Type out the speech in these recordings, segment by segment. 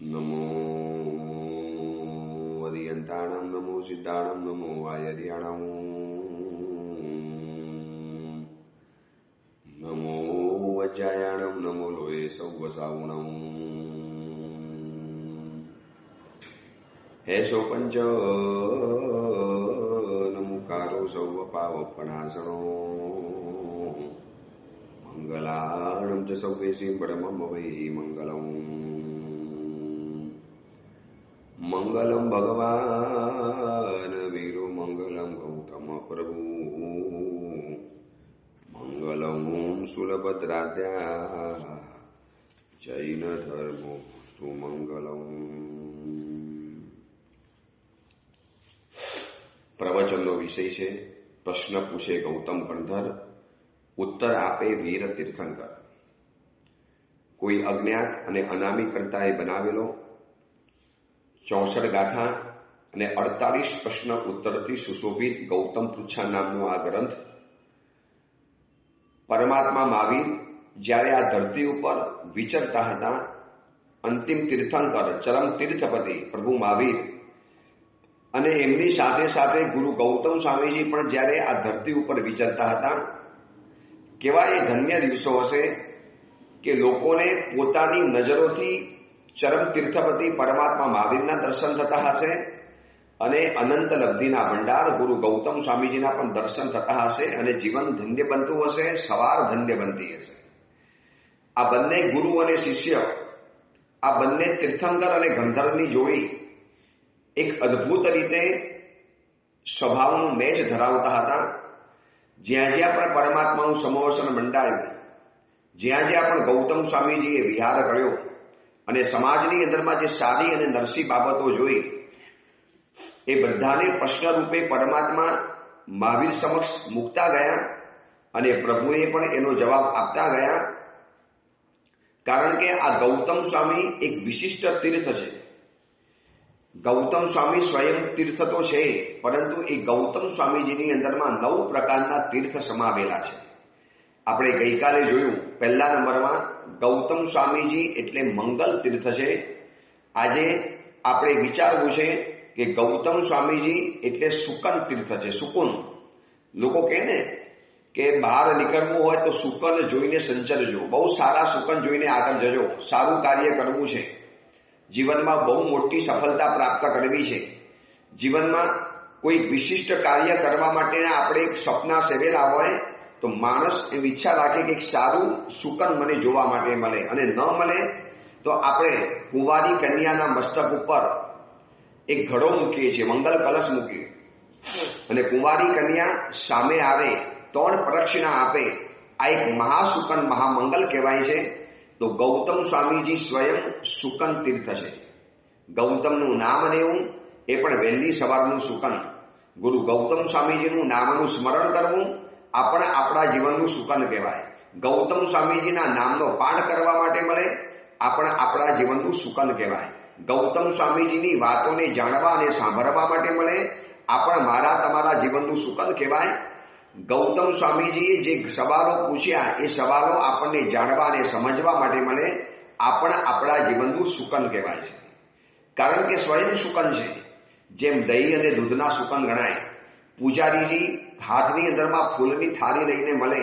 नमो वरियन्ताणं नमो सिद्धाणं नमो वायर्याणं नमो वज्रायाणं नमो लोये सौवसावणं हे सौपंच नमुकारो सौवपावपणासनो मंगलाणं च सौवेशीं परमं वै मंगलम् मंगलम भगवान वीरो मंगलम गौतम प्रभु मंगलम सुलभद्राद्या जैन धर्मो सुमंगलम। प्रवचनનો વિષય છે પ્રશ્ન પૂછે ગૌતમ પંથર, ઉત્તર આપે વીર તીર્થંકર। કોઈ અજ્ઞાત અને અનામી કર્તાએ બનાવેલો 64 ગાથા અને 48 પ્રશ્ન ઉત્તરથી સુશોભિત ગૌતમ પૃચ્છા નામનો આ ગ્રંથ પરમાત્મા મહાવીર જ્યારે આ ધરતી ઉપર વિચરતા હતા, અંતિમ તીર્થંકર ચરમ તીર્થપતિ પ્રભુ મહાવીર અને એમની સાથે સાથે ગુરુ ગૌતમ સ્વામીજી પણ જ્યારે આ ધરતી ઉપર વિચરતા હતા, કેવા એ ધન્ય દિવસો હશે કે લોકોને પોતાની નજરોથી ચરમ તીર્થપતિ પરમાત્મા મહાવીરના દર્શન થતા હશે અને અનંત લબ્ધિના ભંડાર ગુરુ ગૌતમ સ્વામીજીના પણ દર્શન થતા હશે અને જીવન ધન્ય બનતું હશે, સવાર ધન્ય બનતી હશે। આ બંને ગુરુ અને શિષ્ય, આ બંને તીર્થંકર અને ગંધર્વની જોડી એક અદ્ભુત રીતે સ્વભાવનું મેચ ધરાવતા હતા। જ્યાં જ્યાં પણ પરમાત્માનું સમવસન મંડાયું, જ્યાં જ્યાં પણ ગૌતમ સ્વામીજીએ વિહાર કર્યો અને સમાજની અંદરમાં જે સારી અને નરસી બાબતો જોઈ એ બધાને પ્રશ્ન રૂપે પરમાત્મા મહાવીર સમક્ષ મૂકતા ગયા અને પ્રભુએ પણ એનો જવાબ આપતા ગયા। કારણ કે આ ગૌતમ સ્વામી એક વિશિષ્ટ તીર્થ છે। ગૌતમ સ્વામી સ્વયં તીર્થ તો છે, પરંતુ એ ગૌતમ સ્વામીજીની અંદરમાં 9 પ્રકારના તીર્થ સમાવેલા છે। આપણે ગઈકાલે જોયું પહેલા નંબરમાં ગૌતમ સ્વામીજી એટલે મંગલ તીર્થ છે। આજે આપણે વિચારવું છે કે ગૌતમ સ્વામીજી એટલે સુકન તીર્થ છે। સુકુન, લોકો કહે ને કે બહાર નીકળવું હોય તો સુકન જોઈને સંચરજો, બહુ સારા સુકન જોઈને આગળ જજો, સારું કાર્ય કરવું છે, જીવનમાં બહુ મોટી સફળતા પ્રાપ્ત કરવી છે, જીવનમાં કોઈ વિશિષ્ટ કાર્ય કરવા માટેના આપણે એક સપના સેવેલા હોય તો માણસ એવી ઈચ્છા રાખે કે એક સારું સુકન મને જોવા માટે મળે, અને ન મળે તો આપણે કુંવારી કન્યાના મસ્તક ઉપર એક ઘડો મૂકીએ છીએ, મંગલ કલશ મૂકીએ અને કુંવારી કન્યા સામે આવે, 3 પ્રદક્ષિણા આપે, આ એક મહાસુકન મહામંગલ કહેવાય છે। તો ગૌતમ સ્વામીજી સ્વયં સુકન તીર્થ છે। ગૌતમનું નામ લેવું એ પણ વહેલી સવારનું સુકન, ગુરુ ગૌતમ સ્વામીજીનું નામનું સ્મરણ કરવું આપણે આપણા જીવનનું સુકન કહેવાય। ગૌતમ સ્વામીજીના નામનો પાઠ કરવા માટે મળે, આપણે આપણા જીવનનું સુકન કહેવાય। ગૌતમ સ્વામીજીની વાતોને જાણવા અને સાંભળવા માટે મળે, આપણે મારા તમારા જીવનનું સુકન કહેવાય। ગૌતમ સ્વામીજીએ જે સવાલો પૂછ્યા એ સવાલો આપણને જાણવા અને સમજવા માટે મળે, આપણે આપણા જીવનનું સુકન કહેવાય છે। કારણ કે સ્વયં સુકન છે। જેમ દહીં અને દૂધના સુકન ગણાય, પૂજારીજી હાથની અંદરમાં ફૂલની થાળી લઈને મળે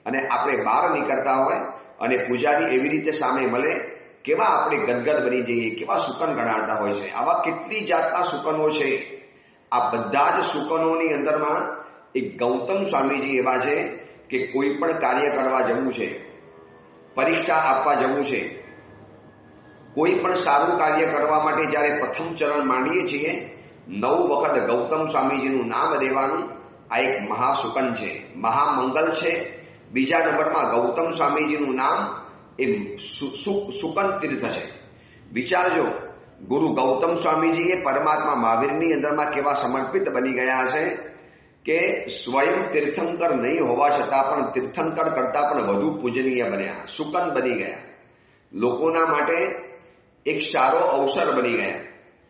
અને આપણે બહાર નીકળતા હોય અને પૂજારી એવી રીતે સામે મળે, કેવા આપણે ગદગદ બની જઈએ, કેવા સુકન ગણાતા હોય છે। આવા કેટલી જાતના સુકનો છે। આ બધા જ સુકનોની અંદરમાં એક ગૌતમ સ્વામીજી એવા છે કે કોઈ પણ કાર્ય કરવા જવું છે, પરીક્ષા આપવા જવું છે, કોઈ પણ સારું કાર્ય કરવા માટે જ્યારે પ્રથમ ચરણ માંડીએ છીએ, 9 વખત ગૌતમ સ્વામીજીનું નામ લેવાનું આ એક મહાસુકન છે, મહામંગલ છે। બીજા નંબરમાં ગૌતમ સ્વામીજીનું નામ એ સુકન તીર્થ છે। વિચારજો, ગુરુ ગૌતમ સ્વામીજી એ પરમાત્મા મહાવીરની અંદરમાં કેવા સમર્પિત બની ગયા હશે કે સ્વયં તીર્થંકર નહીં હોવા છતાં પણ તીર્થંકર કરતા પણ વધુ પૂજનીય બન્યા, સુકન બની ગયા, લોકોના માટે એક સારો અવસર બની ગયા।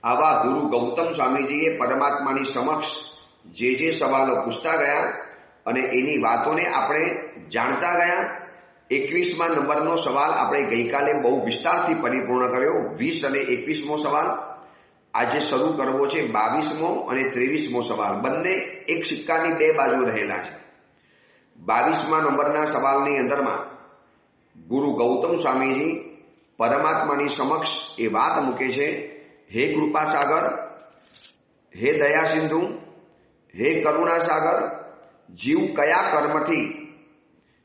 આવા ગુરુ ગૌતમ સ્વામીજીએ પરમાત્માની સમક્ષ જે સવાલો પૂછતા ગયા અને એની વાતોને આપણે જાણતા ગયા 21મા નંબરનો સવાલ આપણે ગઈકાલે બહુ વિસ્તારથી પરિપૂર્ણ કર્યો. 20 અને 21મો સવાલ આજે શરૂ કરવો છે. 22મો અને 23મો સવાલ બંને એક સિક્કાની બે બાજુ રહેલા છે. 22મા નંબરના સવાલની અંદરમાં ગુરુ ગૌતમ સ્વામીજી પરમાત્માની સમક્ષ એ વાત મૂકે છે, હે કૃપા સાગર, હે દયા સિંધુ, હે કરુણા સાગર, જીવ કયા કર્મથી,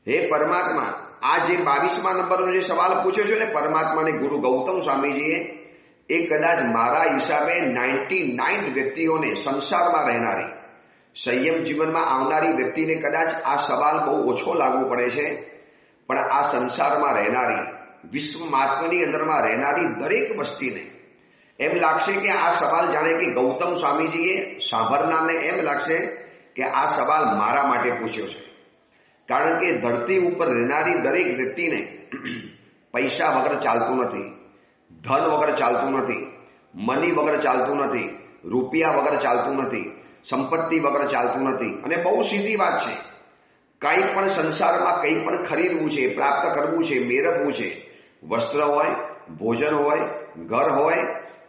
હે પરમાત્મા, આ જે 22મા નંબરનો જે સવાલ પૂછ્યો છે ને પરમાત્માને ગુરુ ગૌતમ સ્વામીજીએ, એ કદાચ મારા હિસાબે 99 વ્યક્તિઓને સંસારમાં રહેનારી સંયમ જીવનમાં આવનારી વ્યક્તિને કદાચ આ સવાલ બહુ ઓછો લાગુ પડે છે, પણ આ સંસારમાં રહેનારી વિશ્વ મહાત્માની અંદરમાં રહેનારી દરેક વસ્તીને એમ લાગશે કે આ સવાલ જાણે કે ગૌતમ સ્વામીજીએ સાંભળનારને એમ લાગશે કે આ સવાલ મારા માટે પૂછ્યો છે. કારણ કે ધરતી ઉપર રહેનારી દરેક વ્યક્તિને પૈસા વગર ચાલતું નથી, ધન વગર ચાલતું નથી, મની વગર ચાલતું નથી, રૂપિયા વગર ચાલતું નથી, સંપત્તિ વગર ચાલતું નથી. અને બહુ સીધી વાત છે, કંઈ પણ સંસારમાં કંઈ પણ ખરીદવું છે, પ્રાપ્ત કરવું છે, મેળવવું છે, વસ્ત્ર હોય, ભોજન હોય, ઘર હોય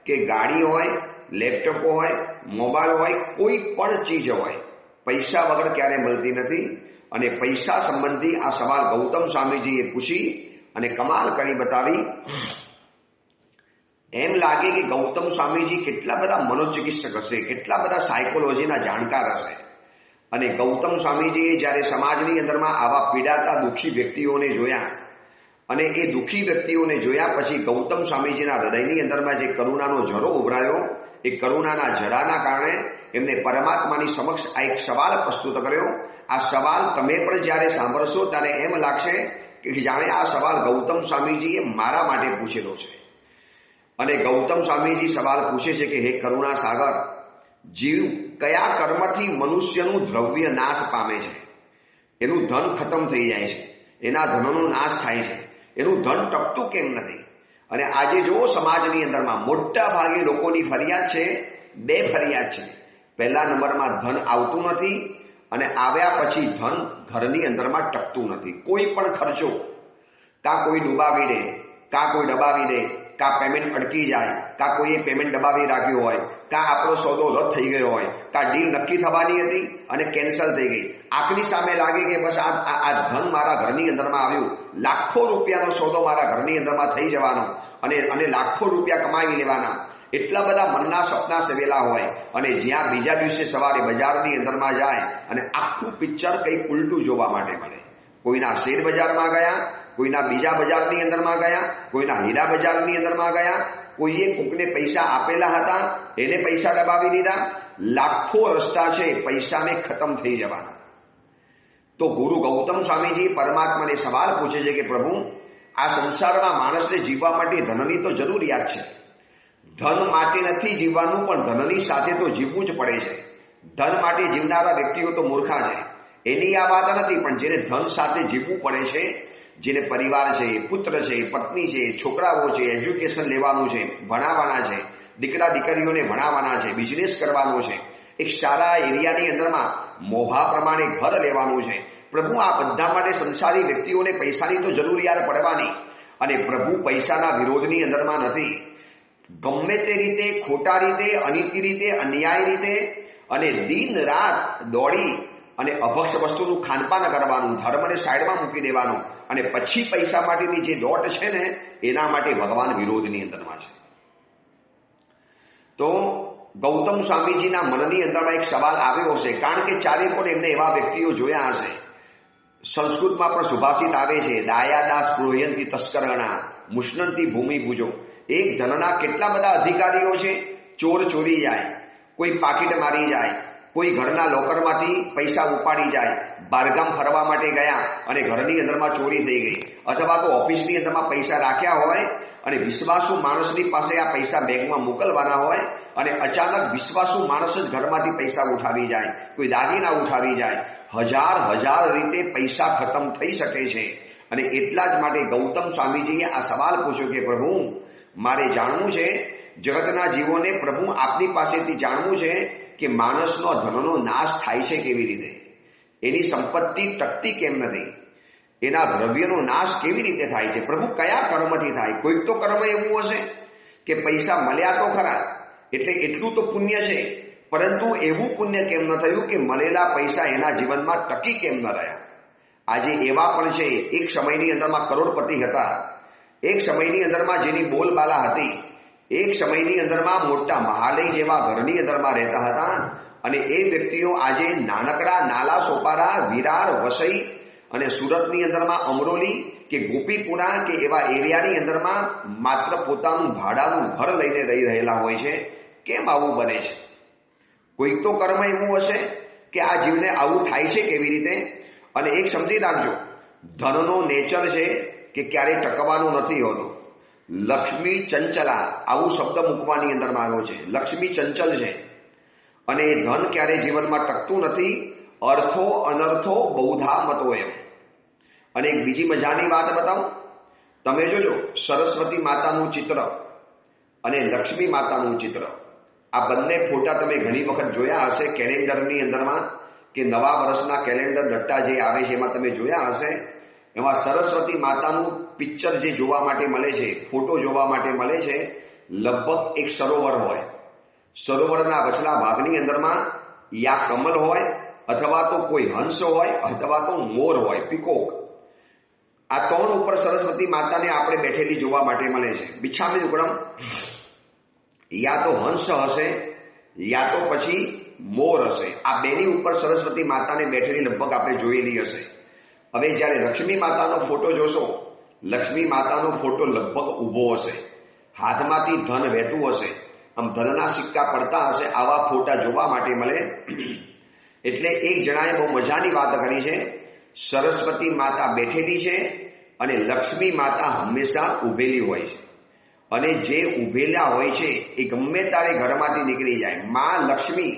કે ગાડી હોય, લેપટોપ હોય, મોબાઈલ હોય, કોઈ પણ ચીજ હોય, પૈસા વગર ક્યારે મળતી નથી. અને પૈસા સંબંધી આ સવાલ ગૌતમ સ્વામીજીએ પૂછી અને કમાલ કરી બતાવી. એમ લાગે કે ગૌતમ સ્વામીજી કેટલા બધા મનોચિકિત્સક હશે, કેટલા બધા સાયકોલોજીના જાણકાર હશે. અને ગૌતમ સ્વામીજીએ જ્યારે સમાજની અંદરમાં આવા પીડાતા દુઃખી વ્યક્તિઓને જોયા અને એ દુઃખી વ્યક્તિઓને જોયા પછી ગૌતમ સ્વામીજીના હૃદયની અંદરમાં જે કરુણાનો ઝરો ઉભરાયો, એ કરુણાના ઝરાના કારણે એમને પરમાત્માની સમક્ષ આ એક સવાલ પ્રસ્તુત કર્યો. આ સવાલ તમે પણ જ્યારે સાંભળશો ત્યારે એમ લાગશે કે જાણે આ સવાલ ગૌતમ સ્વામીજીએ મારા માટે પૂછેલો છે. અને ગૌતમ સ્વામીજી સવાલ પૂછે છે કે હે કરુણા સાગર, જીવ કયા કર્મથી મનુષ્યનું દ્રવ્ય નાશ પામે છે? એનું ધન ખતમ થઈ જાય છે, એના ધનનો નાશ થાય છે, એનું ધન ટકતું કેમ નથી? અને આજે જુઓ સમાજની અંદરમાં મોટા ભાગે લોકોની ફરિયાદ છે, બે ફરિયાદ છે. પહેલા નંબરમાં ધન આવતું નથી અને આવ્યા પછી ધન ઘરની અંદરમાં ટકતું નથી. કોઈ પણ ખર્ચો કાં કોઈ ડૂબાવી દે, કાં કોઈ દબાવી દે, કાં પેમેન્ટ અટકી જાય, કાં કોઈએ પેમેન્ટ દબાવી રાખ્યું હોય, કાં આપણો સોદો રદ થઈ ગયો હોય, કાં ડીલ નક્કી થવાની હતી અને કેન્સલ થઈ ગઈ. આંખની સામે લાગે કે બસ આ ધન મારા ઘરની અંદરમાં આવ્યું, લાખો રૂપિયાનો સોદો મારા ઘરની અંદરમાં થઈ જવાનો અને લાખો રૂપિયા કમાવી લેવાના. એટલા બધા મનના સપના સેવેલા હોય અને જ્યાં બીજા દિવસે સવારે બજારની અંદરમાં જાય અને આખું પિક્ચર કંઈક ઉલટું જોવા માટે મળે. કોઈના શેર બજારમાં ગયા, કોઈના બીજા બજારની અંદરમાં ગયા, કોઈના હીરા બજારની અંદરમાં ગયા, કોઈએ કોકને પૈસા આપેલા હતા એને પૈસા દબાવી દીધા. લાખો રસ્તા છે પૈસાને ખતમ થઈ જવાના. તો ગુરુ ગૌતમ સ્વામીજી પરમાત્માને સવાલ પૂછે છે કે પ્રભુ, આ સંસારમાં માણસને જીવવા માટે ધનની તો જરૂરિયાત છે. ધન માટે નથી જીવવાનું, પણ ધનની સાથે તો જીવવું જ પડે છે. ધન માટે જીવનારા વ્યક્તિઓ તો મૂર્ખા છે, એની આ વાત નથી. પણ જેને ધન સાથે જીવવું પડે છે, જેને પરિવાર છે, પુત્ર છે, પત્ની છે, છોકરાઓ છે, એજ્યુકેશન લેવાનું છે, ભણાવવાના છે, દીકરા દીકરીઓને ભણાવવાના છે, બિઝનેસ કરવાનો છે, એક સારા એરિયાની અંદરમાં મોભા પ્રમાણે ઘર લેવાનું છે. પ્રભુ, આ બધા માટે સંસારી વ્યક્તિઓને પૈસાની તો જરૂરિયાત પડવાની. અને પ્રભુ પૈસાના વિરોધની અંદરમાં નથી. ગમે તે રીતે, ખોટા રીતે, અનીતિ રીતે, અન્યાય રીતે અને દિન રાત દોડી અને અભક્ષ વસ્તુનું ખાનપાન કરવાનું, ધર્મને સાઈડમાં મૂકી દેવાનું અને પછી પૈસા માટેની જે દોટ છે ને, એના માટે ભગવાન વિરોધની અંદરમાં છે. તો ગૌતમ સ્વામીજીના મનની અંદરમાં એક સવાલ આવ્યો હશે, કારણ કે ચારે પણ એમને એવા વ્યક્તિઓ જોયા હશે. સંસ્કૃતમાં પણ સુભાષિત આવે છે, દાયાદાસ પ્રોહ્યંતી તસ્કરણા મુષ્ણંતી ભૂમિ ભુજો. એક ધનના કેટલા બધા અધિકારીઓ છે. ચોર ચોરી જાય, કોઈ પાકીટ મારી જાય, કોઈ ઘરના લોકરમાંથી પૈસા ઉપાડી જાય, બહારગામ ફરવા માટે ગયા અને ઘરની અંદરમાં ચોરી થઈ ગઈ, અથવા તો ઓફિસની અંદરમાં પૈસા રાખ્યા હોય અને વિશ્વાસુ માણસની પાસે આ પૈસા બેંકમાં મોકલવાના હોય અને અચાનક વિશ્વાસુ માણસ જ ઘરમાંથી પૈસા ઉઠાવી જાય, કોઈ દાગીના ઉઠાવી જાય. હજાર રીતે પૈસા ખતમ થઈ શકે છે. અને એટલા જ માટે ગૌતમ સ્વામીજીએ આ સવાલ પૂછ્યો કે પ્રભુ, મારે જાણવું છે, જગતના જીવોને પ્રભુ આપની પાસેથી જાણવું છે કે માણસનો ધનનો નાશ થાય છે કેવી રીતે, એની સંપત્તિ ટકતી કેમ નથી, એના દ્રવ્યનો નાશ કેવી રીતે થાય છે? પ્રભુ કયા કર્મથી થાય? કોઈક તો કર્મ એવું હશે કે પૈસા મળ્યા તો ખરા, એટલે એટલું તો પુણ્ય છે, પરંતુ એવું પુણ્ય કેમ ન થયું કે મળેલા પૈસા એના જીવનમાં ટકી કેમ ન રહ્યા? આજે એવા પણ છે, એક સમયની અંદરમાં કરોડપતિ હતા, એક સમયની અંદરમાં જેની બોલબાલા હતી, એક સમયની અંદરમાં મોટા મહાલય જેવા ઘરની અંદરમાં રહેતા હતા, અને એ વ્યક્તિઓ આજે નાનકડા નાલા સોપારા, વિરાર, વસઈ અને સુરતની અંદરમાં અમરોલી કે ગોપીપુરા કે એવા એરિયાની અંદરમાં માત્ર પોતાનું ભાડાનું ઘર લઈને રહી રહેલા હોય છે. કેમ આવું બને છે? કોઈક તો કર્મ એવું હશે કે આ જીવને આવું થાય છે કેવી રીતે? અને એક સમજી રાખજો, ધનનો નેચર છે કે ક્યારે ટકવાનો નથી હોતો. લક્ષ્મી ચંચલા આવું શબ્દ મૂકવાની અંદરમાં આવ્યો છે. લક્ષ્મી ચંચલ છે અને ધન ક્યારે જીવનમાં ટકતું નથી. અર્થો અનર્થો બહુધા મતો એમ. અને એક બીજી મજાની વાત બતાવું. તમે જોજો, સરસ્વતી માતાનું ચિત્ર અને લક્ષ્મી માતાનું ચિત્ર, આ બંને ફોટા તમે ઘણી વખત જોયા હશે કેલેન્ડરની અંદરમાં, કે નવા વર્ષના કેલેન્ડર ડટ્ટા જે આવે છે એમાં તમે જોયા હશે. એમાં સરસ્વતી માતાનું પિક્ચર જે જોવા માટે મળે છે, ફોટો જોવા માટે મળે છે, લગભગ એક સરોવર હોય. સરોવરના વચલા ભાગની અંદરમાં યા કમલ હોય, અથવા તો કોઈ હંસ હોય, અથવા તો મોર હોય, પીકોક. આ ત્રણ ઉપર સરસ્વતી માતાને આપણે બેઠેલી જોવા માટે મળે છે. બિછામી ઉકળમ યા તો હંસ હશે, યા તો પછી મોર હશે. આ બેની ઉપર સરસ્વતી માતાને બેઠેલી લગભગ આપણે જોયેલી હશે. હવે જ્યારે લક્ષ્મી માતાનો ફોટો જોશો, લક્ષ્મી માતાનો ફોટો લગભગ ઊભો હશે, હાથમાંથી ધન વહેતું હશે, આમ ધનના સિક્કા પડતા હશે. આવા ફોટા જોવા માટે મળે. એટલે એક જણાએ બહુ મજાની વાત કરી છે, સરસ્વતી માતા બેઠેલી છે અને લક્ષ્મી માતા હંમેશા ઊભેલી હોય છે. અને જે ઊભેલા હોય છે એ ગમે ત્યારે ઘરમાંથી નીકળી જાય. માં લક્ષ્મી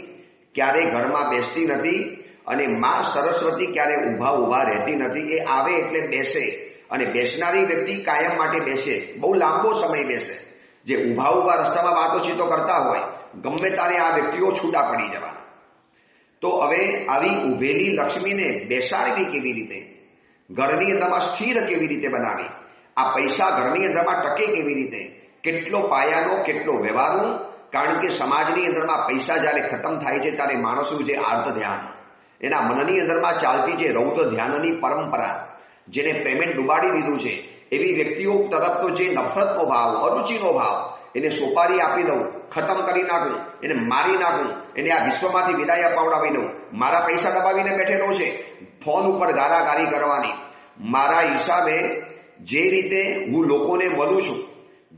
ક્યારે ઘરમાં બેસતી નથી અને માં સરસ્વતી ક્યારે ઊભા રહેતી નથી. એ આવે એટલે બેસે, અને બેસનારી વ્યક્તિ કાયમ માટે બેસે, બહુ લાંબો સમય બેસે. જે ઊભા રસ્તામાં વાતોચીતો કરતા હોય, ગમે ત્યારે આ વ્યક્તિઓ છૂટા પડી જવા. તો હવે આવી ઊભેલી લક્ષ્મીને બેસાડવી કેવી રીતે? ઘરની અંદરમાં સ્થિર કેવી રીતે બનાવી? આ પૈસા ઘરની અંદરમાં ટકે કેવી રીતે? કેટલો પાયાનો, કેટલો વ્યવહારનો? કારણ કે સમાજની અંદરમાં પૈસા જ્યારે ખતમ થાય છે ત્યારે માણસનું જે આર્ત ધ્યાન, એના મનની અંદરમાં ચાલતી જે રૌદ્ર ધ્યાનની પરંપરા, જેને પેમેન્ટ ડૂબાડી દીધું છે, એવી વ્યક્તિઓ તરફ તો જે નફરતનો ભાવ, અરુચિનો ભાવ, એને સોપારી આપી દઉં, ખતમ કરી નાખું, એને મારી નાખું, એને આ વિશ્વમાંથી વિદાય અપાવડાવી દઉં. મારા પૈસા દબાવીને બેઠેલો છે, ફોન ઉપર ગારાગારી કરવાની. મારા હિસાબે જે રીતે હું લોકોને મળું છું,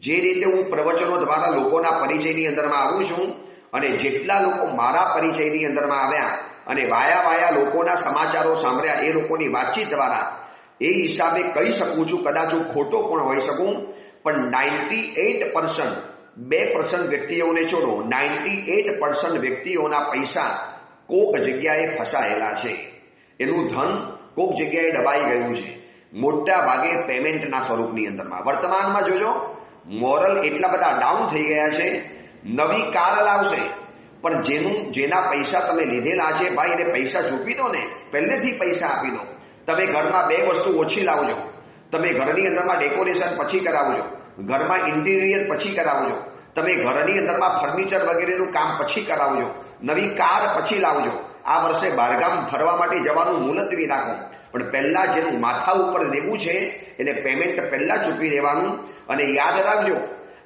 જે રીતે હું પ્રવચનો દ્વારા લોકોના પરિચયની અંદરમાં આવું છું, અને જેટલા લોકો મારા પરિચયની અંદરમાં આવ્યા અને વાયા લોકોના સમાચારો સાંભળ્યા, એ લોકોની વાતચીત દ્વારા એ હિસાબે કહી શકું છું, કદાચ હું ખોટો પણ હોઈ શકું, પણ 98% 2% વ્યક્તિઓને છોડો, 98% વ્યક્તિઓના પૈસા કોક જગ્યાએ ફસાયેલા છે. એનું ધન કોક જગ્યાએ દબાઈ ગયું છે, મોટા ભાગે પેમેન્ટના સ્વરૂપની અંદરમાં. વર્તમાનમાં જોજો, મોરલ એટલા બધા ડાઉન થઈ ગયા છે. નવી કાર લાવશે, પણ જેના પૈસા તમે લીધેલા છે, ભાઈ એને પૈસા ચૂકવી દો ને, પહેલેથી પૈસા આપી દો. તમે ઘરમાં 2 વસ્તુ ઓછી લાવજો. તમે ઘરની અંદરમાં ડેકોરેશન પછી કરાવજો, ઘરમાં ઇન્ટિરિયર પછી કરાવજો, તમે ઘરની અંદરમાં ફર્નિચર વગેરેનું કામ પછી કરાવજો, નવી કાર પછી લાવજો. આ વર્ષે બહારગામ ફરવા માટે જવાનું મુલતવી રાખો, પણ પહેલા જેનું માથા ઉપર દેવું છે એને પેમેન્ટ પહેલા ચૂકવી દેવાનું. અને યાદ રાખજો,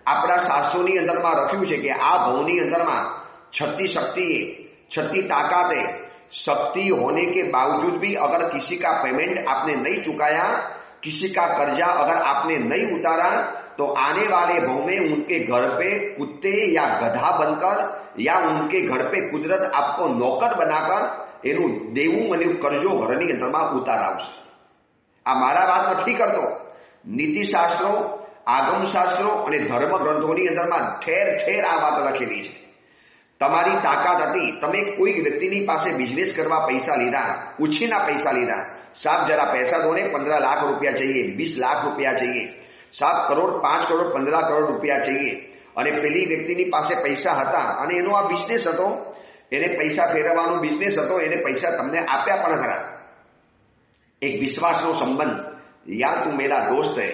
આપણા શાસ્ત્રોની અંદરમાં લખ્યું છે કે આ ભવની અંદરમાં 36 शक्ति, 36 ताकतें, शक्ति होने के बावजूद भी अगर किसी का पेमेंट आपने नहीं चुकाया, किसी का कर्जा अगर आपने नहीं उतारा, तो आने वाले भव में उनके घर पे कुत्ते या गधा बनकर या उनके घर पे कुदरत आपको नौकर बनाकर એનું દેવું અને કરજો ઘરની અંદરમાં ઉતારાવશે. આ મારા વાત નથી કરતો. નીતિશાસ્ત્રો, આગમશાસ્ત્રો અને ધર્મ ગ્રંથોની અંદરમાં ઠેર ઠેર આ વાત લખેલી છે. તમારી તાકાત હતી, તમે કોઈ વ્યક્તિની પાસે બિઝનેસ કરવા પૈસા લીધા, ઉછીના પૈસા લીધા, સાહેબ જરા પૈસા દો ને, 15 लाख रुपया चाहिए, 20 लाख रुपया चाहिए, 7 करोड़, 5 करोड़, 15 करोड़ रुपया चाहिए. અને પેલી વ્યક્તિની પાસે પૈસા હતા અને એનો આ બિઝનેસ હતો, એને પૈસા ફેરવવાનો બિઝનેસ હતો, એને પૈસા તમને આપ્યા પણ ખરા. एक विश्वास नो संबंध, यार तू मेरा दोस्त है,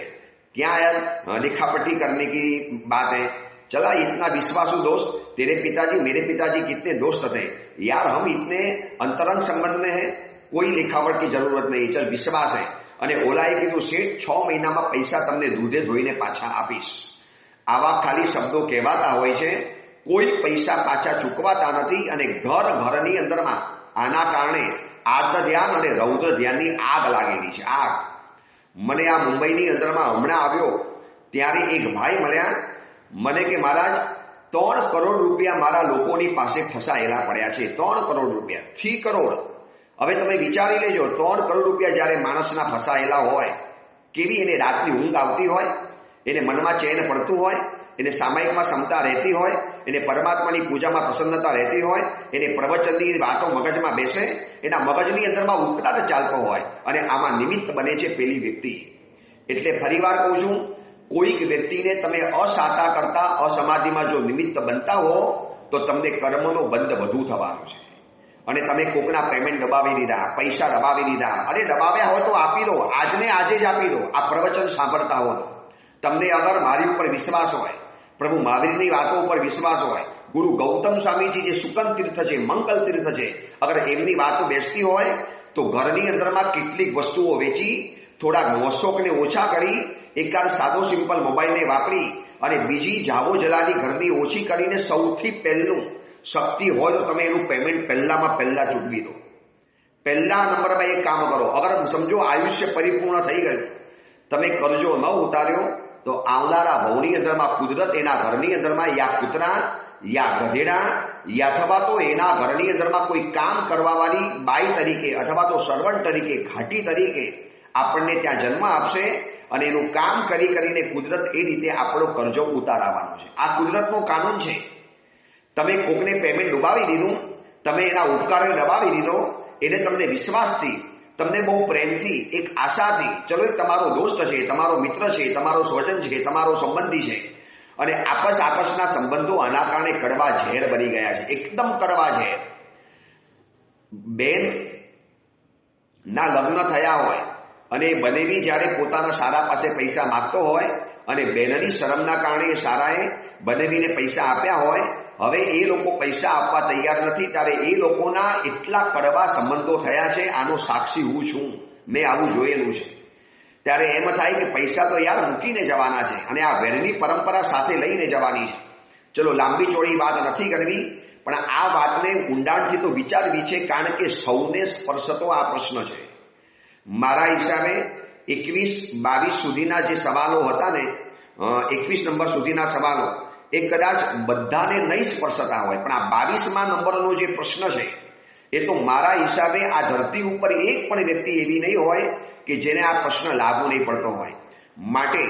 क्या यार लिखापट्टी करने की बात है, चला इतना विश्वासु दोस्त, तेरे पिताजी मेरे पिताजी कितने दोस्त थे यार, हम इतने अंतरंग संबंध में है, कोई लिखावट की जरूरत नहीं, चल विश्वास है। અને ઓલાએ કીધું શેઠ 6 મહિનામાં પૈસા તમને દૂધે ધોઈને પાછા આપીશ। આવા ખાલી શબ્દો કહેવાતા હોય છે, કોઈ પૈસા પાછા ચૂકવાતા નથી અને ઘરની અંદરમાં આના કારણે આર્ત ધ્યાન અને રૌદ્ર ધ્યાનની આગ લાગેલી છે, આગ। મને આ મુંબઈની અંદરમાં હમણાં આવ્યો ત્યારે એક ભાઈ મળ્યા, મને કે મહારાજ 3 કરોડ રૂપિયા મારા લોકોની પાસે ફસાયેલા પડ્યા છે, 3 કરોડ રૂપિયા, 3 કરોડ। હવે તમે વિચારી લેજો, 3 કરોડ રૂપિયા જ્યારે માણસના ફસાયેલા હોય, કેવી એને રાતની ઊંઘ આવતી હોય, એને મનમાં ચેન પડતું હોય, એને સામાયિકમાં ક્ષમતા રહેતી હોય, એને પરમાત્માની પૂજામાં પ્રસન્નતા રહેતી હોય, એને પ્રવચનની વાતો મગજમાં બેસે, એના મગજની અંદરમાં ઉકળાટ ચાલતો હોય અને આમાં નિમિત્ત બને છે પેલી વ્યક્તિ। એટલે ફરીવાર કહું છું, કોઈક વ્યક્તિને તમે અસાતા કરતા અસમાધિમાં જો નિમિત્ત બનતા હો તો તમને કર્મનો બંધ વધુ થવાનો છે। અને તમે કોકના પેમેન્ટ દબાવી દીધા, પૈસા દબાવી દીધા, અરે દબાવ્યા હોય તો આપી દો, આજને આજે જ આપી દો। આ પ્રવચન સાંભળતા હો તો તમને અગર મારી ઉપર વિશ્વાસ હોય, પ્રભુ મહાવીરની વાતો ઉપર વિશ્વાસ હોય, ગુરુ ગૌતમ સ્વામીજી જે સુકન તીર્થ છે, મંગલ તીર્થ છે, અગર એમની વાતો બેસતી હોય તો ઘરની અંદરમાં કેટલીક વસ્તુઓ વેચી, થોડા મોશોકને ઓછા કરી, એકાદ સાદો સિમ્પલ મોબાઈલને વાપરી અને બીજી જાવો જલાલી ઘરની ઓછી કરીને સૌથી પહેલું શક્તિ હોય તો તમે એનું પેમેન્ટ પહેલામાં પહેલા ચૂકવી દો। પહેલા નંબરમાં એક કામ કરો, અગર સમજો આયુષ્ય પરિપૂર્ણ થઈ ગયું, તમે કરજો ન ઉતાર્યો તો આવનારા ભવની અંદરમાં કુદરત એના ઘરની અંદરમાં યા કૂતરા યા ગધેડા યા अथवा तो એના ઘરની અંદરમાં કોઈ કામ કરવાવાળી બાઈ તરીકે अथवा तो સર્વન્ટ તરીકે, ઘાટી તરીકે આપણને ત્યાં જન્મ આપશે અને એનું કામ કરી કરીને કુદરત એ રીતે આપણો કરજો ઉતારવાનો છે। આ કુદરતનો કાનૂન છે। તમે કોકને પેમેન્ટ ડૂબાવી દીધું, તમે એના ઉપકારને દબાવી દીધો, એને તમને વિશ્વાસથી, તમને બહુ પ્રેમથી, એક આશાથી, ચલો એક તમારો દોસ્ત છે, તમારો મિત્ર છે, તમારો સ્વજન છે, તમારો સંબંધી છે અને આપસના સંબંધો આના કારણે કડવા ઝેર બની ગયા છે, એકદમ કડવા ઝેર। બેન ના લગ્ન થયા હોય અને બનેવી જ્યારે પોતાના સારા પાસે પૈસા માંગતો હોય અને બેનની શરમના કારણે સારાએ બનેવીને પૈસા આપ્યા હોય, હવે એ લોકો પૈસા આપવા તૈયાર નથી, ત્યારે એ લોકોના એટલા કડવા સંબંધો થયા છે। આનો સાક્ષી હું છું, મેં આવું જોયેલું છે। ત્યારે એમ થાય કે પૈસા તો યાર મૂકીને જવાના છે અને આ વેરની પરંપરા સાથે લઈને જવાની છે। ચલો લાંબી ચોડી વાત નથી કરવી, પણ આ વાતને ઊંડાણથી તો વિચારવી છે, કારણ કે સૌને સ્પર્શતો આ પ્રશ્ન છે। મારા હિસાબે 21-22 સુધીના જે સવાલો હતા ને, 21 નંબર સુધીના સવાલો એ કદાચ બધાને નહીં સ્પર્શતા હોય, પણ આ 22મા નંબરનો જે પ્રશ્ન છે એ તો મારા હિસાબે આ ધરતી ઉપર એક પણ વ્યક્તિ એવી નહીં હોય કે જેને આ પ્રશ્ન લાગુ નહીં પડતો હોય। માટે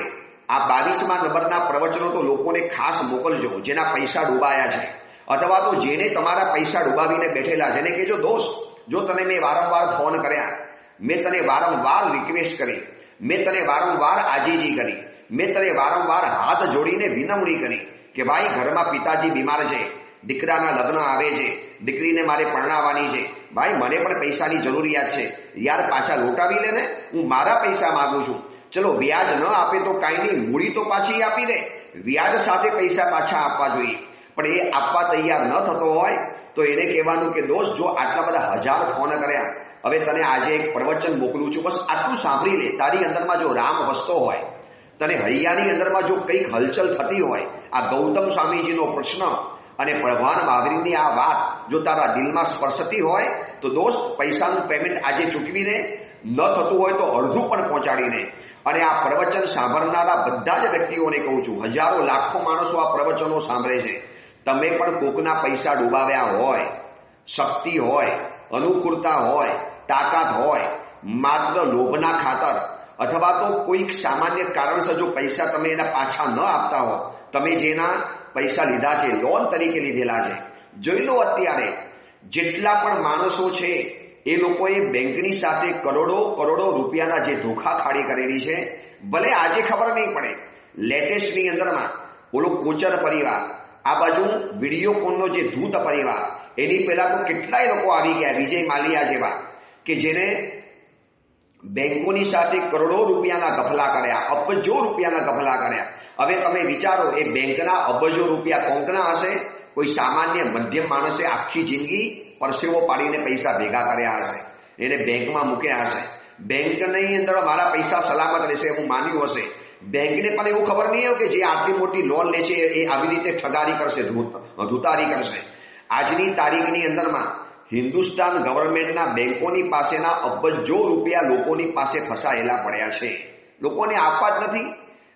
આ 22મા નંબરના પ્રવચનો તો લોકોને ખાસ મોકલજો, જેના પૈસા ડૂબાયા છે अथवा तो जेने तमारा पैसा डूबावीने बैठेला, जेने कहेजो दोस्त, जो तने मैं वारंवार फोन कर्या, मैं तने वारंवार रिक्वेस्ट करी, मैं तने वारंवार आजीजी करी, मैं तने वारंवार हाथ जोड़ीने विनवणी करी કે ભાઈ ઘરમાં પિતાજી બીમાર છે, દીકરાના લગ્ન આવે છે, દીકરીને મારે પરણાવવાની છે, ભાઈ મને પણ પૈસાની જરૂરિયાત છે, યાર પાછા લોટાવી લે ને, હું મારા પૈસા માંગુ છું। ચલો વ્યાજ ન આપે તો કાંઈ નહીં, મૂડી તો પાછી આપી દે, વ્યાજ સાથે પૈસા પાછા આપવા જોઈએ। પણ એ આપવા તૈયાર ન થતો હોય તો એને કહેવાનું કે દોસ્ત, જો આટલા બધા 1000 ફોન કર્યા, હવે તને આજે એક પ્રવચન મોકલું છું, બસ આટલું સાંભળી લે। તારી અંદરમાં જો રામ વસતો હોય, તને હૈયાની અંદરમાં જો કંઈક હલચલ થતી હોય, આ ગૌતમ સ્વામીજીનો પ્રશ્ન અને ભગવાન મહાવીરની આ વાત જો તારા દિલમાં સ્પર્શતી હોય તો દોસ્ત પૈસાનું પેમેન્ટ આજે ચૂકવી દે, ન થતું હોય તો અડધું પણ પહોંચાડી દે। અને આ પ્રવચન સાંભળનારા બધા જ વ્યક્તિઓને કહું છું, હજારો લાખો માણસો આ પ્રવચનો સાંભળે છે, તમે પણ કોકના પૈસા ડૂબાવ્યા હોય, શક્તિ હોય, અનુકૂળતા હોય, તાકાત હોય, માત્ર લોભના ખાતર अथवा तो कोई सामान्य कारण से जो पैसा तमे एना पाछा न आपता हो, तमे जेना पैसा लीधा छे, लोन तरीके लीधेला छे, जोई लो अत्यारे जेटला पण माणसो छे ए लोकोए बेंकनी साथे करोड़ो करोड़ो रूपियाना जे धोखाखाड़ी करेली छे। भले आजे खबर नहीं पड़े, लेटेस्टनी अंदरमां ओलो कोचर परिवार, आ बाजू विडियोकोननो जे धूत परिवार, एनी पहेला तो केटलाय लोको आवी गया, विजय मालिया जेवा, के जेने બેંકોની સાથે કરોડો રૂપિયાના ગફલા કર્યા, અબજો રૂપિયાના ગફલા કર્યા. હવે તમે વિચારો, એ બેંકના અબજો રૂપિયા કોંકના હશે? કોઈ સામાન્ય મધ્યમ માણસે આખી જિંદગી પરસેવો પાડીને પૈસા ભેગા કર્યા હશે, એને બેંકમાં મૂક્યા હશે. બેંકની અંદર મારા પૈસા સલામત રહેશે એવું માન્યું હશે. બેંકને પણ એવું ખબર નહીં હોય કે જે આટલી મોટી લોન લે છે એ આવી રીતે ઠગારી કરશે, ધૂતારી કરશે. આજની તારીખની અંદરમાં હિન્દુસ્તાન ગવર્મેન્ટના બેંકોની પાસેના અબજો રૂપિયા લોકોની પાસે ફસાયેલા પડ્યા છે. લોકોને આપવા જ નથી.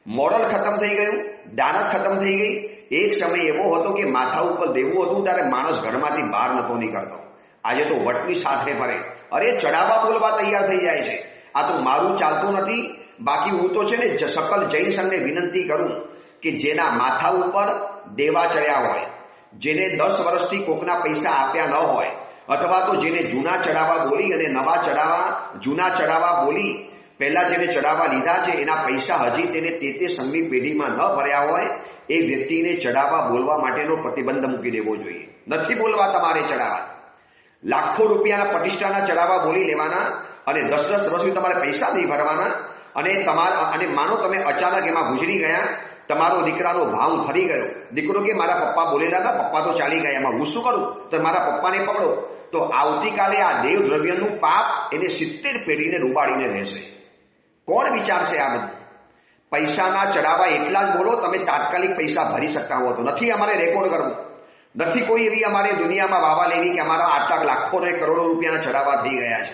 મોરલ ખતમ થઈ ગયું, દાનત ખતમ થઈ ગઈ. એક સમય એવો હતો કે માથા ઉપર દેવું હતું ત્યારે માણસ ઘરમાંથી બહાર નતો નીકળતો. આજે તો વટની સાથે ફરે, અરે ચડાવવા બોલવા તૈયાર થઈ જાય છે. આ તો મારું ચાલતું નથી. બાકી હું તો છે ને સકલ જૈન સંઘને વિનંતી કરું કે જેના માથા ઉપર દેવા ચડ્યા હોય, જેને 10 વર્ષથી કોકના પૈસા આપ્યા ન હોય, અથવા તો જેને જૂના ચડાવવા બોલી અને જૂના ચડાવવા બોલી પહેલા જેને ચડાવવા લીધા છે એના પૈસા હજી તેને તે સંઘની પેઢીમાં ન ભર્યા હોય, એ વ્યક્તિને ચડાવવા બોલવા માટેનો પ્રતિબંધ મૂકી દેવો જોઈએ. નથી બોલવા તમારે ચડાવવા. લાખો રૂપિયાના પ્રતિષ્ઠાના ચડાવવા બોલી લેવાના અને 10 વર્ષથી તમારે પૈસા નહીં ભરવાના. અને માનો તમે અચાનક એમાં ગુજરી ગયા, તમારો દીકરાનો ભાવ ફરી ગયો. દીકરો કે મારા પપ્પા બોલેલા હતા, પપ્પા તો ચાલી ગયા, એમાં હું શું કરું? તો મારા પપ્પાને પકડો. તો આવતીકાલે આ દેવ દ્રવ્યનું પાપ એને 70 પેઢીને ડૂબાડીને રહેશે. કોણ વિચારશે આ બધું? પૈસાના ચડાવવા એટલા જ બોલો તમે તાત્કાલિક પૈસા ભરી શકતા હો તો. નથી અમારે રેકોર્ડ કરવું, નથી કોઈ એવી અમારે દુનિયામાં વાવા લેવી કે અમારા આટલા લાખો ને કરોડો રૂપિયાના ચડાવવા થઈ ગયા છે.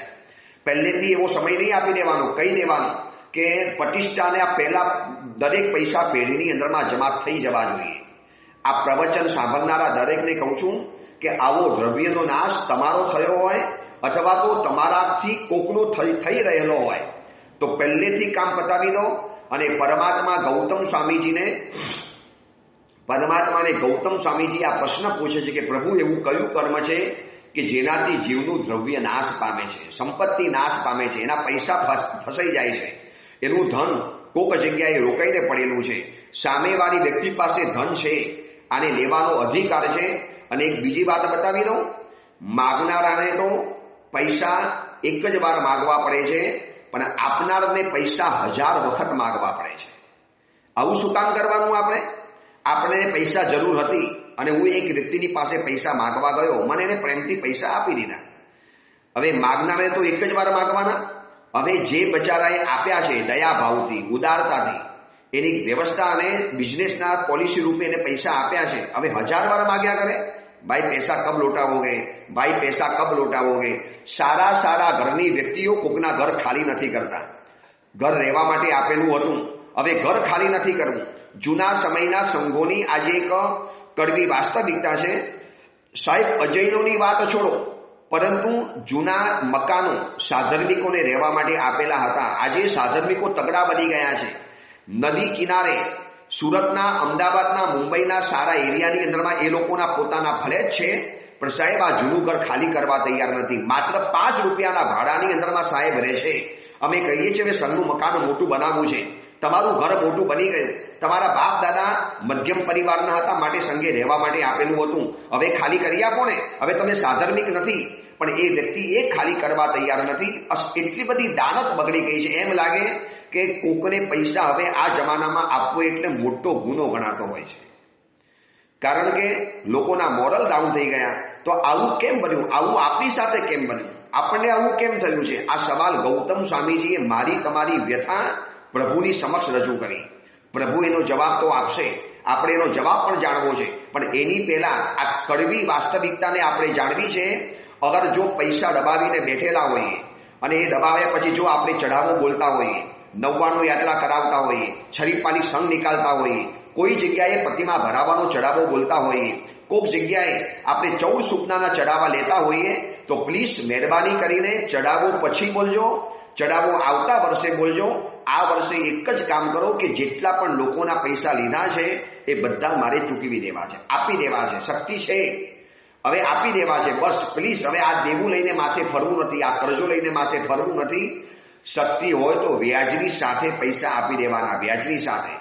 પહેલેથી એવો સમય નહીં આપી દેવાનો, કહી દેવાનું કે પ્રતિષ્ઠાને આ પહેલા દરેક પૈસા પેઢીની અંદરમાં જમા થઈ જવા જોઈએ. આ પ્રવચન સાંભળનારા દરેકને કહું છું કે આવો દ્રવ્યનો નાશ તમારો થયો હોય અથવા તો તમારાથી કોકનો થઈ રહેલો હોય તો પહેલેથી કામ પતાવી દો. અને પરમાત્માને ગૌતમ સ્વામીજી આ પ્રશ્ન પૂછે છે કે પ્રભુ એવું કયું કર્મ છે કે જેનાથી જીવનું દ્રવ્ય નાશ પામે છે, સંપત્તિ નાશ પામે છે, એના પૈસા ફસાઈ જાય છે, એનું ધન કોક જગ્યાએ રોકાઈને પડેલું છે, સામેવાળી વ્યક્તિ પાસે ધન છે, આને લેવાનો અધિકાર છે. અને એક બીજી વાત બતાવી દઉં, માગનારાને તો પૈસા એક જ વાર માગવા પડે છે, પણ આપનારને પૈસા 1000 વખત માગવા પડે છે. આવું શું કામ કરવાનું? આપણે પૈસા જરૂર હતી અને હું એક વ્યક્તિની પાસે પૈસા માગવા ગયો, મને એને પ્રેમથી પૈસા આપી દીધા. હવે માગનારે તો એક જ વાર માગવાના. હવે જે બચારાએ આપ્યા છે દયા ભાવથી, ઉદારતાથી, એની વ્યવસ્થા અને બિઝનેસના પોલિસી રૂપે એને પૈસા આપ્યા છે, હવે 1000 વાર માગ્યા કરે. ભાઈ પૈસા કબ લौटाओगे, ભાઈ પૈસા કબ लौटाओगे. સારા ઘરની વ્યક્તિઓ કોકના ઘર ખાલી નથી કરતા. ઘર રહેવા માટે આપેલું હતું, હવે ઘર ખાલી નથી કરવું. જૂના સમયના સંઘોની આજે એક કડવી વાસ્તવિકતા છે. સાહેબ અજૈનોની વાત છોડો, પરંતુ જૂના મકાનો સાધર્મિકોને રહેવા માટે આપેલા હતા. આજે સાધર્મિકો તગડા બની ગયા છે. નદી કિનારે સુરતના, અમદાવાદના, મુંબઈના સારા એરિયાની અંદરમાં એ લોકોના પોતાના ફ્લેટ છે, પણ સાહેબ આ જૂનું ઘર ખાલી કરવા તૈયાર નથી. માત્ર 5 રૂપિયાના ભાડાની અંદરમાં સાહેબ રહે છે. અમે કહીએ છીએ કે સંઘનું મકાન મોટું બનાવવું છે. તમારું ઘર મોટું બની ગયું. તમારા બાપ દાદા મધ્યમ પરિવારના હતા માટે સંઘે રહેવા માટે આપેલું હતું, હવે ખાલી કરી આપો ને. હવે તમે સાધર્મિક નથી, પણ એ વ્યક્તિ એ ખાલી કરવા તૈયાર નથી. એટલી બધી દાનત બગડી ગઈ છે, એમ લાગે કે કોકને પૈસા હવે આ જમાનામાં આપવો એટલે મોટો ગુનો ગણાતો હોય છે. કારણ કે લોકોના મોરલ ડાઉન થઈ ગયા. તો આવું કેમ બન્યું? આવું આપણી સાથે કેમ બન્યું? આપણને આવું કેમ થયું છે? આ સવાલ ગૌતમ સ્વામીજીએ મારી તમારી વ્યથા પ્રભુની સમક્ષ રજૂ કરી. પ્રભુ એનો જવાબ તો આપશે, આપણે એનો જવાબ પણ જાણવો છે. પણ એની પહેલા આ કડવી વાસ્તવિકતાને આપણે જાણવી છે. અગર જો પૈસા દબાવીને બેઠેલા હોઈએ અને એ દબાવ્યા પછી જો આપણે ચઢાવો બોલતા હોઈએ, 99 યાત્રા કરાવતા હોઈએ, છરીપાલી સંઘ નીકાળતા હોઈએ, કોઈ જગ્યાએ પ્રતિમા ભરાવાનો ચઢાવો બોલતા હોઈએ, કોઈક જગ્યાએ આપણે 14 સૂપનાના ચઢાવા લેતા હોઈએ, તો પ્લીઝ મહેરબાની કરીને ચઢાવો પછી બોલજો, ચઢાવો આવતા વર્ષે બોલજો. આ વર્ષે એક જ કામ કરો કે જેટલા પણ લોકોના પૈસા લીધા છે એ બધા મારે ચૂકવી દેવા છે, આપી દેવા છે. શક્તિ છે, હવે આપી દેવા છે, બસ પ્લીઝ. હવે આ દેવું લઈને માથે ફરવું નથી, આ કર્જો લઈને માથે ફરવું નથી. શક્તિ હોય તો વ્યાજની સાથે પૈસા આપી દેવાના, વ્યાજની સાથે.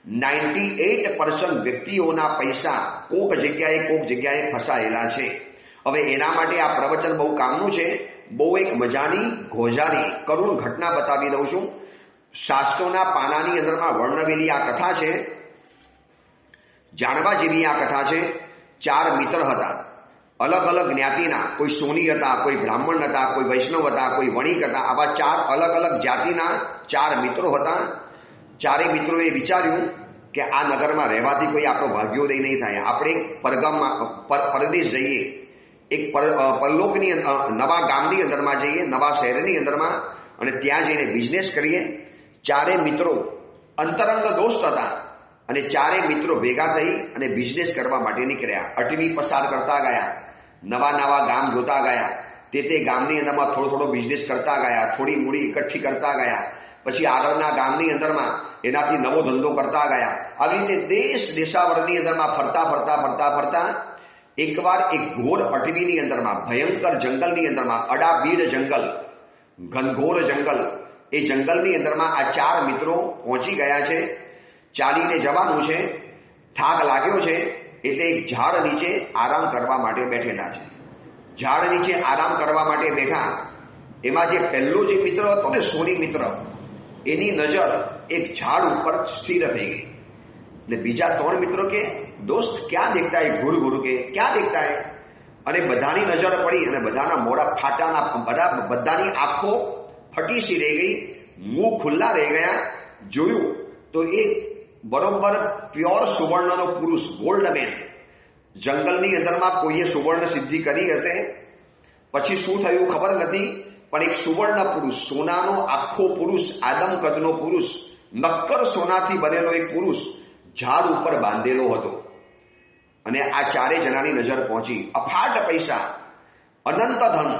98% વ્યક્તિઓના પૈસા કોક જગ્યાએ ફસાયેલા છે. હવે એના માટે આ પ્રવચન બહુ કામનું છે. બહુ એક મજાની ગોઝારી કરુણ ઘટના બતાવી દઉં છું. શાસ્ત્રોના પાનાની અંદરમાં વર્ણવેલી આ કથા છે. જાણવા જેવી આ કથા છે. 4 મિત્ર હતા, અલગ અલગ જ્ઞાતિના. કોઈ સોની હતા, કોઈ બ્રાહ્મણ હતા, કોઈ વૈષ્ણવ હતા, કોઈ વણિક હતા. આવા 4 અલગ અલગ જાતિના 4 મિત્રો હતા. 4 મિત્રોએ વિચાર્યું કે આ નગરમાં રહેવાથી કોઈ આપણો ભાગ્યોદય નહીં થાય. આપણે પરગામમાં પરદેશ જઈએ, એક પરલોકની નવા ગામની અંદરમાં જઈએ, નવા શહેરની અંદરમાં, અને ત્યાં જઈને બિઝનેસ કરીએ. 4 મિત્રો અંતરંગ દોસ્ત હતા અને 4 મિત્રો ભેગા થઈ અને બિઝનેસ કરવા માટે નીકળ્યા. અટવી પસાર કરતા ગયા, નવા નવા ગામ જોતા ગયા. તે ગામની અંદરમાં થોડો બિઝનેસ કરતા ગયા, થોડી મૂડી એકઠી કરતા ગયા. પછી આગળના ગામની અંદરમાં એનાથી નવો ધંધો કરતા ગયા. આવી રીતે દેશ દેશાવરની અંદરમાં ફરતા એકવાર એક ઘોર અટવીની અંદરમાં, ભયંકર જંગલની અંદરમાં, અડાબીડ જંગલ, ઘનઘોર જંગલ, એ જંગલની અંદરમાં આ 4 મિત્રો પહોંચી ગયા છે. ચાલીને જવાનું છે, થાક લાગ્યો છે, એટલે એક ઝાડ નીચે આરામ કરવા માટે બેઠેલા છે. ઝાડ નીચે આરામ કરવા માટે બેઠા. એમાં જે પહેલો જે મિત્ર હતો ને, સોની મિત્ર, એની નજર એક ઝાડ ઉપર સ્થિર થઈ ગઈ. એટલે બીજા 3 મિત્રો કે દોસ્ત ક્યાં દેખતા હે, ઘુર ઘુર કે ક્યાં દેખતા હે. અને બધાની નજર પડી અને બધાના મોઢા ફાટાના, બધાની આંખો ફટીસી રહી ગઈ, મુંહ ખુલ્લા રહી ગયા. જોયું તો એ બરોબર પ્યોર સુવર્ણનો પુરુષ, ગોલ્ડ મેન. જંગલની અંદરમાં કોઈએ સુવર્ણ સિદ્ધિ કરી હશે. પછી શું થયું ખબર નથી, પણ એક સુવર્ણ પુરુષ, સોનાનો આખો પુરુષ, આદમ કદનો પુરુષ, નક્કર સોનાથી બનેલો એક પુરુષ ઝાડ ઉપર બાંધેલો હતો. અને આ 4 જણાની નજર પહોંચી. અફાટ પૈસા, અનંત ધન.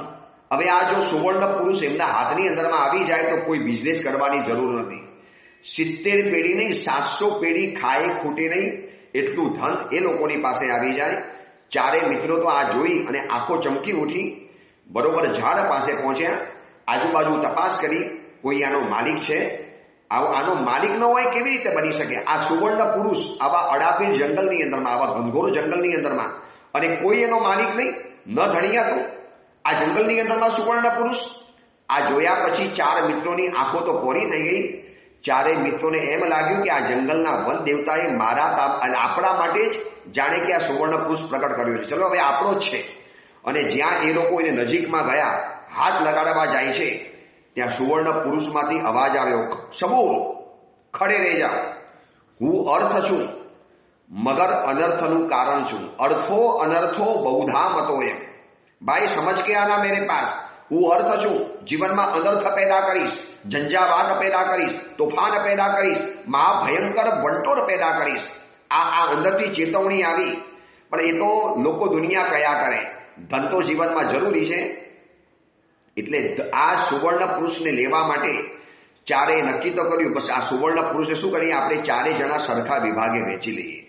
હવે આ જો સુવર્ણ પુરુષ એમના હાથની અંદરમાં આવી જાય તો કોઈ બિઝનેસ કરવાની જરૂર નથી. 70 પેઢી નહીં, 700 પેઢી ખાય ખૂટે નહીં એટલું ધન એ લોકોની પાસે આવી જાય. 4 મિત્રો તો આ જોઈ અને આંખો ચમકી ઉઠી. બરોબર ઝાડ પાસે પહોંચ્યા, આજુબાજુ તપાસ કરી, કોઈ આનો માલિક છે? આનો માલિક ન હોય કેવી રીતે બની શકે? આ સુવર્ણ પુરુષ આવા અડાપીર જંગલની અંદરમાં, આવા ઘનઘોર જંગલની અંદરમાં, અને કોઈ એનો માલિક નહીં, ન ધણિયાતો. આ જંગલની અંદરમાં સુવર્ણ પુરુષ. આ જોયા પછી 4 મિત્રોની આંખો તો કોરી થઈ ગઈ. 4 મિત્રોને એમ લાગ્યું કે આ જંગલના વન દેવતાએ આપણા માટે જ જાણે કે આ સુવર્ણ પુરુષ પ્રકટ કર્યો છે. ચલો હવે આપણો જ છે. અને જ્યાં એ લોકો એને નજીકમાં ગયા, હાથ લગાડવા જાય છે, ત્યાં સુવર્ણ પુરુષમાંથી અવાજ આવ્યો, સબૂર ખડે રહી જાઓ, હું અર્થ છું, મગર અનર્થનું કારણ છું. અર્થો અનર્થો બહુધા મતો એમ. ભાઈ સમજ કે આના મેરે પાસ, હું અર્થ છું, જીવનમાં અનર્થ પેદા કરીશ, ઝંઝાવાત પેદા કરીશ, તોફાન પેદા કરીશ, મહાભયંકર વંટોળ પેદા કરીશ. આ અંદરથી ચેતવણી આવી. પણ એ તો લોકો દુનિયા કયા કરે, ધન તો જીવનમાં જરૂરી છે. એટલે આ સુવર્ણ પુરુષને લેવા માટે 4 નક્કી તો કર્યું. બસ આ સુવર્ણ પુરુષે શું કરીએ, આપણે 4 જણા સરખા વિભાગે વેચી લઈએ.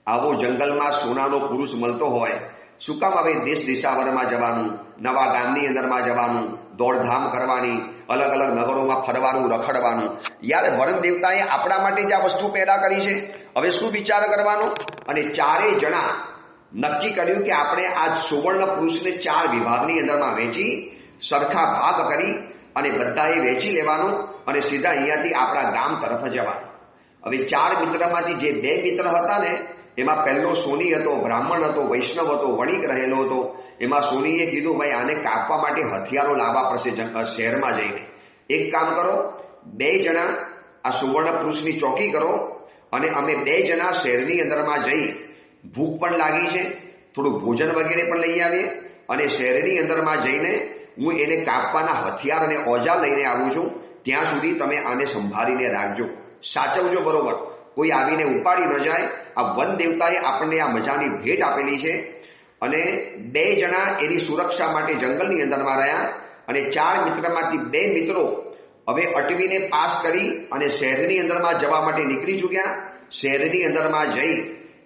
આવો જંગલમાં સોનાનો પુરુષ મળતો હોય, શું કામ હવે દેશ દિશાવરમાં જવાનું, નવા ગામની અંદરમાં જવાનું, દોડધામ કરવાની, અલગ અલગ નગરોમાં ફરવાનું, રખડવાનું? યાર વરણ દેવતાએ આપણા માટે જ આ વસ્તુ પેદા કરી છે. હવે શું વિચાર કરવાનો? અને 4 જણા નક્કી કર્યું કે આપણે આ સુવર્ણ પુરુષને 4 વિભાગની અંદરમાં વેચી, સરખા ભાગ કરી અને બધાએ વેચી લેવાનું અને સીધા અહીંયાથી આપણા ગામ તરફ જવાનું. હવે 4 મિત્રમાંથી જે 2 મિત્ર હતા ને, એમાં પહેલો સોની હતો, બ્રાહ્મણ હતો, વૈષ્ણવ હતો, વણિક રહેલો હતો. એમાં સોનીએ કીધું, ભાઈ આને કાપવા માટે હથિયારો લાવવા પડશે શહેરમાં જઈને. એક કામ કરો, 2 જણા આ સુવર્ણ પુરુષની ચોકી કરો અને અમે 2 જણા શહેરની અંદરમાં જઈ, ભૂખ પણ લાગી છે, થોડું ભોજન વગેરે પણ લઈ આવીએ અને શહેરની અંદરમાં જઈને હું એને કાપવાના હથિયાર અને ઓજાર લઈને આવું છું. ત્યાં સુધી તમે આને સંભાળીને રાખજો, સાચવજો બરોબર, કોઈ આવીને ઉપાડી ન જાય. આ વન દેવતાએ આપણને આ મજાની ભેટ આપેલી છે. અને 2 જણા એની સુરક્ષા માટે જંગલની અંદરમાં રહ્યા અને 4 મિત્રમાંથી 2 મિત્રો હવે અટવીને પાસ કરી અને શહેરની અંદરમાં જવા માટે નીકળી ચૂક્યા. શહેરની અંદરમાં જઈ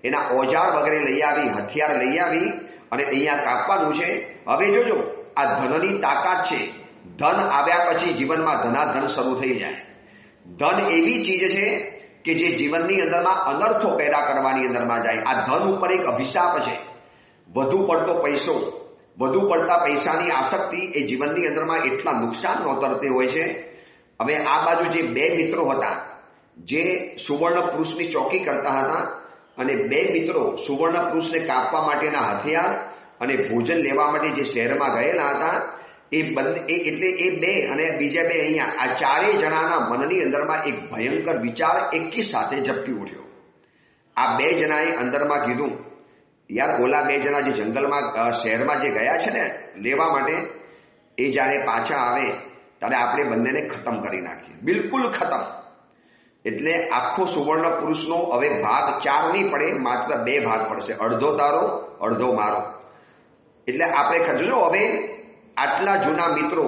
એના ઓજાર વગેરે લઈ આવી, હથિયાર લઈ આવી અને અહીંયા કાપવાનું છે. હવે જોજો, આ ધનની તાકાત છે. ધન આવ્યા પછી જીવનમાં ધનાધન શરૂ થઈ જાય. ધન એવી ચીજ છે કે જે જીવનની અંદરમાં અનર્થો પેદા કરવાની અંદરમાં જાય. આ ધન ઉપર એક અભિશાપ છે. વધુ પડતો પૈસો, વધુ પડતા પૈસાની આસક્તિ એ જીવનની અંદરમાં એટલા નુકસાન નોતરતી હોય છે. હવે આ બાજુ જે બે મિત્રો હતા જે સુવર્ણ પુરુષની ચોકી કરતા હતા અને બે મિત્રો સુવર્ણ પુરુષને કાપવા માટેના હથિયાર અને ભોજન લેવા માટે જે શહેરમાં ગયેલા હતા એ બંને એટલે એ બે અને બીજા બે અહીંયા આ ચારેય જણાના મનની અંદરમાં એક ભયંકર વિચાર એકી સાથે ઝબકી ઉઠ્યો. આ બે જણાએ અંદરમાં કીધું, યાર ઓલા બે જણા જે જંગલમાં શહેરમાં જે ગયા છે ને લેવા માટે, એ જ્યારે પાછા આવે ત્યારે આપણે બંનેને ખતમ કરી નાખીએ, બિલકુલ ખતમ. એટલે આખો સુવર્ણ પુરુષનો હવે ભાગ 4 નહીં પડે, માત્ર 2 ભાગ પડશે, અડધો તારો અડધો મારો. એટલે આપણે ખજજો હવે આટલા જૂના મિત્રો,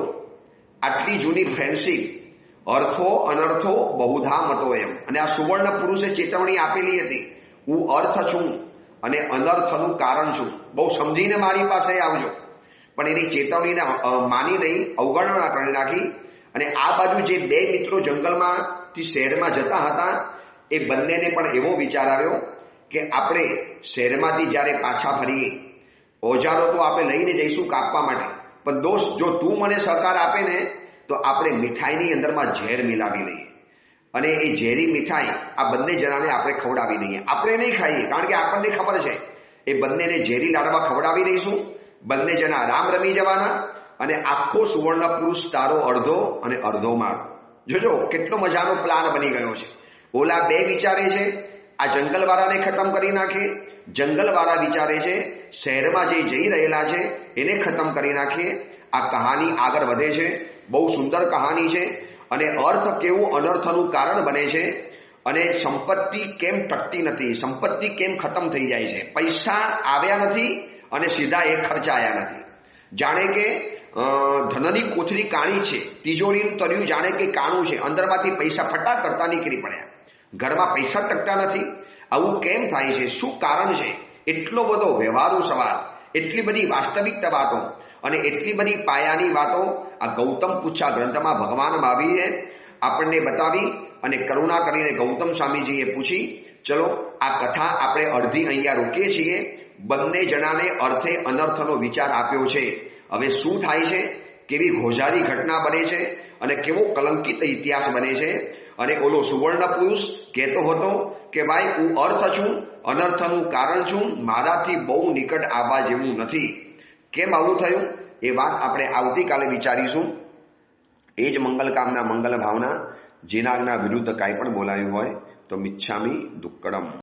આટલી જૂની ફ્રેન્ડશીપ, અર્થો અનર્થો બહુધા મતો એમ. અને આ સુવર્ણ પુરુષે ચેતવણી આપેલી હતી, હું અર્થ છું અને અનર્થનું કારણ છું, બહુ સમજીને મારી પાસે આવજો. પણ એની ચેતવણીને માની નહીં, અવગણના કરી નાખી. અને આ બાજુ જે બે મિત્રો જંગલમાંથી શહેરમાં જતા હતા એ બંનેને પણ એવો વિચાર આવ્યો કે આપણે શહેરમાંથી જ્યારે પાછા ફરીએ, ઓજારો તો આપણે લઈને જઈશું કાપવા માટે, પણ દોસ્ત જો તું મને સહકાર આપે ને તો આપણે મીઠાઈની અંદરમાં ઝેર મિલાવી લઈએ અને એ ઝેરી મીઠાઈ આ બંને જણાને આપણે ખવડાવી દઈએ. આપણે નહીં ખાઈએ કારણ કે આપણને ખબર છે એ બંનેને ઝેરી લાડવા ખવડાવી દઈશું. બંને જણા રામ રમી જવાના અને આખો સુવર્ણ પુરુષ તારો અડધો અને અડધો મારો. જોજો કેટલો મજાનો પ્લાન બની ગયો છે. ઓલા બે વિચારે છે આ જંગલવાળાને ખતમ કરી નાખીએ, જંગલવાળા વિચારે છે શહેરમાં જે જઈ રહેલા છે એને ખતમ કરી નાખીએ. આ કહાની આગળ વધે છે, બહુ સુંદર કહાની છે. અને અર્થ કેવું અનર્થનું કારણ બને છે અને સંપત્તિ કેમ ટકતી નથી, સંપત્તિ કેમ ખતમ થઈ જાય છે. પૈસા આવ્યા નથી અને સીધા એ ખર્ચાયા નથી. જાણે કે ધનની કોથળી કાણી છે, તિજોરીનું તળિયું જાણે કે કાણું છે, અંદરમાંથી પૈસા ફટાક કરતા નીકળી પડ્યા, ઘરમાં પૈસા ટકતા નથી. આવું કેમ થાય છે, શું કારણ છે? એટલો બધો વ્યવહારુ સવાલ, એટલી બધી વાસ્તવિકતા વાતો અને એટલી બધી પાયાની વાતો આ ગૌતમ પૂછા ગ્રંથમાં ભગવાન મહાવીરે આપણને બતાવી અને કરુણા કરીને ગૌતમ સ્વામીજીએ પૂછી. ચલો આ કથા આપણે અડધી અહીંયા રોકીએ છીએ. બંને જણાને અર્થે અનર્થનો વિચાર આપ્યો છે. હવે શું થાય છે, કેવી ગોઝારી ઘટના બને છે અને કેવો કલંકિત ઇતિહાસ બને છે. અને ઓલો સુવર્ણ પુરુષ કહેતો હતો કે ભાઈ હું અર્થ છું, અનર્થનું કારણ છું, મારાથી બહુ નિકટ આવવા જેવું નથી. કેમ આવું થયું એ વાત આપણે આવતીકાલે વિચારીશું. એ જ મંગલકામના મંગલ ભાવના. જેના વિરુદ્ધ કાંઈ પણ બોલાયું હોય તો મિચ્છામી દુક્કડમ.